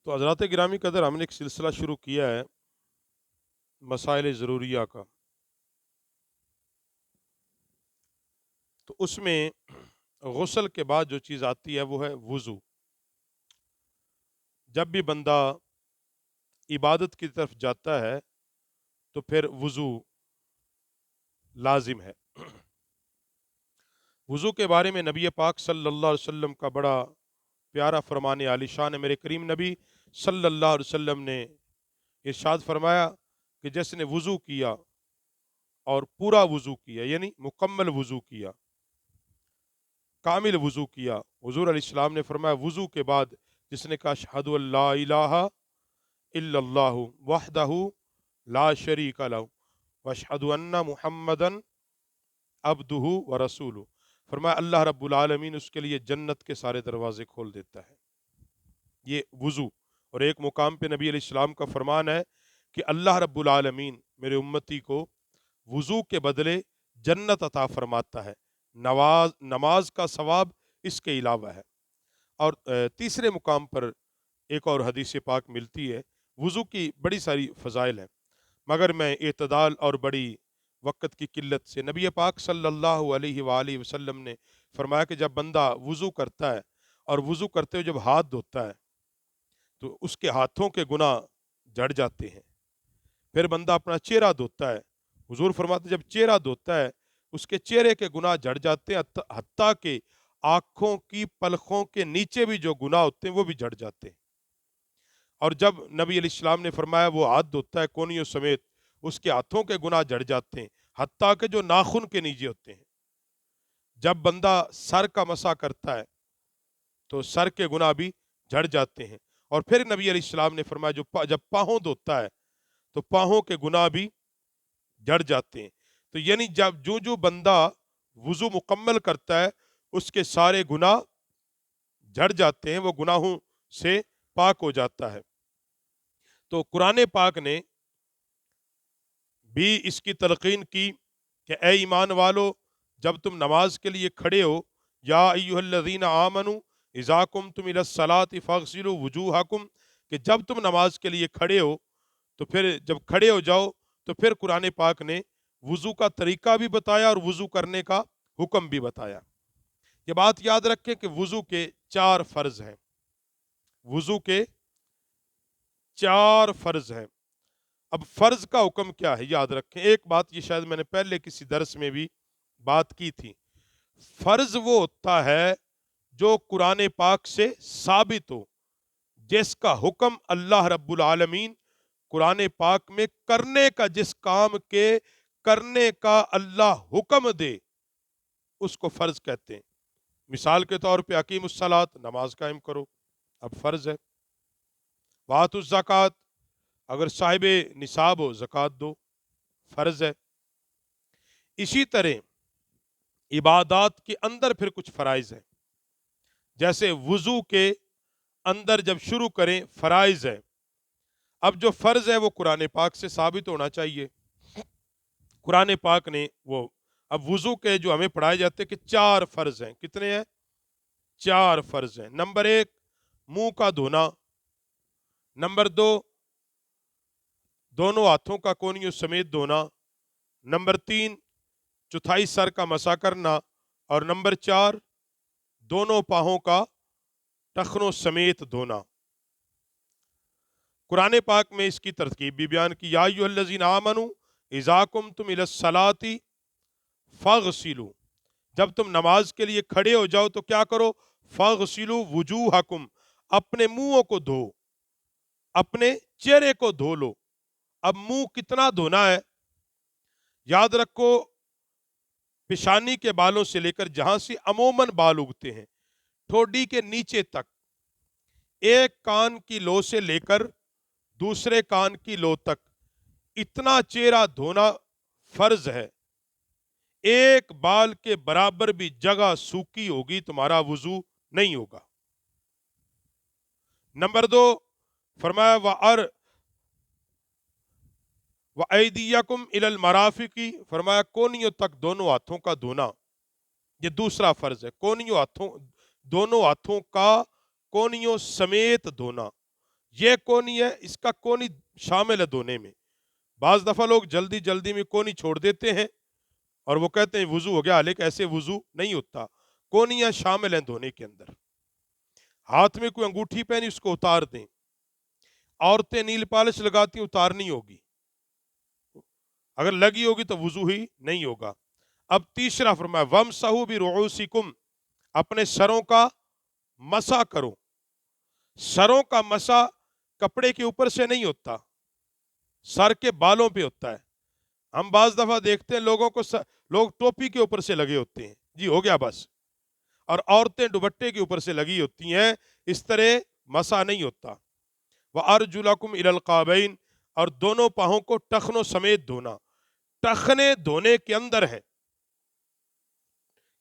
تو حضرات गिरामी कदर हमने एक सिलसिला शुरू किया है मसाइल ज़रूरिया का। तो उसमें गुस्ल के बाद जो चीज़ आती है वो है वज़ू। जब भी बंदा इबादत की तरफ जाता है तो फिर वज़ू लाजिम है। वज़ू के बारे में नबी पाक सल्लल्लाहु अलैहि वसल्लम का बड़ा प्यारा फरमान आलिशान है। मेरे करीम नबी सल्लल्लाहु अलैहि वसल्लम ने इरशाद फरमाया कि जिसने वज़ू किया और पूरा वज़ू किया यानी मुकम्मल वज़ू किया, कामिल वज़ू किया। हुज़ूर अलैहिस्सलाम ने फरमाया वज़ू के बाद जिसने कहा अशहदु अल्ला इलाहा इल्लल्लाहु वहदहु ला शरीका लहु व अशहदु अन्ना मुहम्मदन अब्दुहु व रसूलुहु, फरमाया अल्लाह रब्बुल आलमीन उसके लिए जन्नत के सारे दरवाजे खोल देता है। ये वज़ू। और एक मुकाम पे नबी अलैहिस्सलाम का फरमान है कि अल्लाह रब्बुल आलमीन मेरे उम्मती को वज़ू के बदले जन्नत अता फरमाता है, नमाज का सवाब इसके अलावा है। और तीसरे मुकाम पर एक और हदीस पाक मिलती है। वज़ू की बड़ी सारी फ़ज़ाइल हैं, मगर मैं एतदाल और बड़ी वक़्त की किल्लत से नबी पाक सल्लल्लाहु अलैहि वालैहि वसल्लम ने फरमाया कि जब बंदा वज़ू करता है और वज़ू करते हुए जब हाथ धोता है तो उसके हाथों के गुनाह झड़ जाते हैं। फिर बंदा अपना चेहरा धोता है, हुजूर फरमाते जब चेहरा धोता है उसके चेहरे के गुनाह झड़ जाते हैं, हत्ता के आंखों की पलकों के नीचे भी जो गुनाह होते हैं वो भी झड़ जाते हैं। और जब नबी अलैहिस्सलाम ने फरमाया वो हाथ धोता है कोनियों समेत, उसके हाथों के गुनाह झड़ जाते हैं, हत्ता के जो नाखून के नीचे होते हैं। जब बंदा सर का मसा करता है तो सर के गुनाह भी झड़ जाते हैं। और फिर नबी अलैहिस्सलाम ने फरमाया जब पाँव धोता है तो पाँवों के गुनाह भी झड़ जाते हैं। तो यानी जब जो जो बंदा वुजू मुकम्मल करता है उसके सारे गुनाह झड़ जाते हैं, वो गुनाहों से पाक हो जाता है। तो कुरान पाक ने भी इसकी तलकीन की कि ए ईमान वालो, जब तुम नमाज के लिए खड़े हो, या अय्युहल्लज़ीना आमनू इज़ा कुमतुम इलस्सलाति फ़ग़सिलू वुजूहकुम, कि जब तुम नमाज के लिए खड़े हो तो फिर जब खड़े हो जाओ तो फिर कुरान पाक ने वुजू का तरीका भी बताया और वुजू करने का हुक्म भी बताया। ये बात याद रखें कि वुजू के 4 फर्ज हैं। वुजू के 4 फर्ज हैं। अब फर्ज का हुक्म क्या है याद रखें। एक बात ये शायद मैंने पहले किसी दर्स में भी बात की थी। फर्ज वो होता है जो कुरान पाक से साबित हो, जिसका हुक्म अल्लाह रब्बुल आलमीन कुरान पाक में करने का, जिस काम के करने का अल्लाह हुक्म दे उसको फर्ज कहते हैं। मिसाल के तौर पे अकीमुस्सलात, नमाज कायम करो, अब फर्ज है। वातुज़ ज़कात, अगर साहिब निसाब हो ज़कात दो, फर्ज है। इसी तरह इबादात के अंदर फिर कुछ फराइज हैं, जैसे वुजू के अंदर जब शुरू करें फराइज है। अब जो फर्ज है वो कुरान पाक से साबित होना चाहिए। कुरान पाक ने वो, अब वुजू के जो हमें पढ़ाए जाते हैं कि 4 फर्ज हैं। कितने हैं? 4 फर्ज हैं। नंबर 1 मुंह का धोना, नंबर 2 दोनों हाथों का कोनियों समेत धोना, नंबर 3 चौथाई सर का मसा करना, और नंबर 4 दोनों पाहों का टखनों समेत धोना। कुरान पाक में इसकी तरकीब भी बयान की, या अय्युहल्लज़ीना आमनू इज़ा कुमतुम इलस्सलाति फ़ग़सिलू, जब तुम नमाज के लिए खड़े हो जाओ तो क्या करो? फ़ग़सिलू वुजूहकुम, अपने मुंहों को धो, अपने चेहरे को धो लो। अब मुंह कितना धोना है? याद रखो, पेशानी के बालों से लेकर जहां से अमूमन बाल उगते हैं ठोडी के नीचे तक, एक कान की लो से लेकर दूसरे कान की लो तक इतना चेहरा धोना फर्ज है। एक बाल के बराबर भी जगह सूखी होगी तुम्हारा वुजू नहीं होगा। नंबर 2 फरमाया व ऐदियकुम इलल मराफिकी, फरमाया कोनियों तक दोनों हाथों का धोना। ये दूसरा फर्ज है, कोनियों हाथों, दोनों हाथों का कोनियों समेत धोना। یہ کونی ہے، اس کا کونی شامل ہے دھونے میں۔ بعض دفعہ لوگ جلدی جلدی میں کونی چھوڑ دیتے ہیں اور وہ کہتے ہیں وضو ہو گیا، لیکن ایسے وضو نہیں ہوتا، کونیاں شامل ہیں دھونے کے اندر۔ ہاتھ میں کوئی انگوٹھی پہنی، اس کو اتار دیں۔ عورتیں نیل پالش لگاتی ہیں، اتارنی ہوگی، اگر لگی ہوگی تو وضو ہی نہیں ہوگا۔ اب تیسرا فرمایا وَامْسَحُوا بِرُؤُوسِكُمْ، اپنے سروں کا مسح کرو۔ سروں کا مسح کپڑے کے اوپر سے نہیں ہوتا، سر کے بالوں پہ ہوتا ہے۔ ہم بعض دفعہ دیکھتے ہیں لوگوں کو لوگ ٹوپی کے اوپر سے لگے ہوتے ہیں، جی ہو گیا بس، اور عورتیں دوپٹے کے اوپر سے لگی ہوتی ہیں، اس طرح مسح نہیں ہوتا۔ وَأَرْجُلَكُمْ إِلَى الْقَعْبَيْنِ، اور دونوں پاؤں کو ٹخنوں سمیت دھونا۔ ٹخنے دھونے کے اندر ہیں۔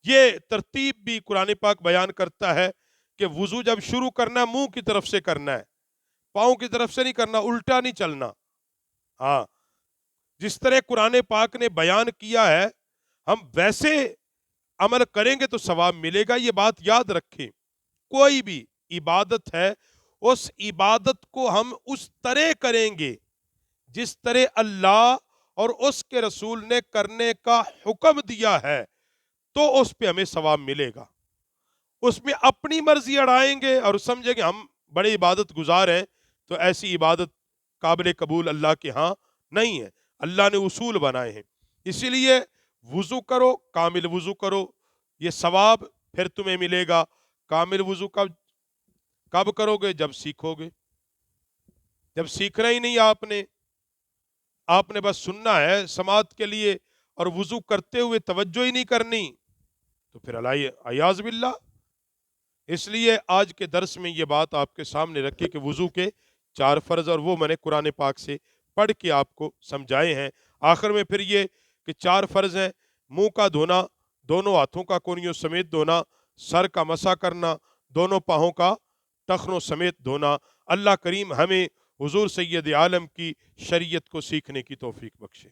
یہ ترتیب بھی قرآن پاک بیان کرتا ہے کہ وضو جب شروع کرنا منہ کی طرف سے کرنا ہے، پاؤں کی طرف سے نہیں کرنا، الٹا نہیں چلنا۔ ہاں، جس طرح قرآن پاک نے بیان کیا ہے ہم ویسے عمل کریں گے تو ثواب ملے گا۔ یہ بات یاد رکھیں، کوئی بھی عبادت ہے اس عبادت کو ہم اس طرح کریں گے جس طرح اللہ اور اس کے رسول نے کرنے کا حکم دیا ہے تو اس پہ ہمیں ثواب ملے گا۔ اس میں اپنی مرضی اڑائیں گے اور سمجھیں کہ ہم بڑے عبادت گزار ہیں تو ایسی عبادت قابل قبول اللہ کے ہاں نہیں ہے۔ اللہ نے اصول بنائے ہیں، اسی لیے وضو کرو، کامل وضو کرو، یہ ثواب پھر تمہیں ملے گا۔ کامل وضو کب کرو گے؟ جب سیکھو گے۔ جب سیکھنا ہی نہیں آپ نے بس سننا ہے سماعت کے لیے اور وضو کرتے ہوئے توجہ ہی نہیں کرنی، تو پھر عیاذ باللہ۔ اس لیے آج کے درس میں یہ بات آپ کے سامنے رکھی کہ وضو کے 4 فرض، اور وہ میں نے قرآن پاک سے پڑھ کے آپ کو سمجھائے ہیں۔ آخر میں پھر یہ کہ 4 فرض ہیں: منہ کا دھونا، دونوں ہاتھوں کا کونیوں سمیت دھونا، سر کا مسح کرنا، دونوں پاؤں کا ٹخنوں سمیت دھونا۔ اللہ کریم ہمیں حضور سید عالم کی شریعت کو سیکھنے کی توفیق بخشے۔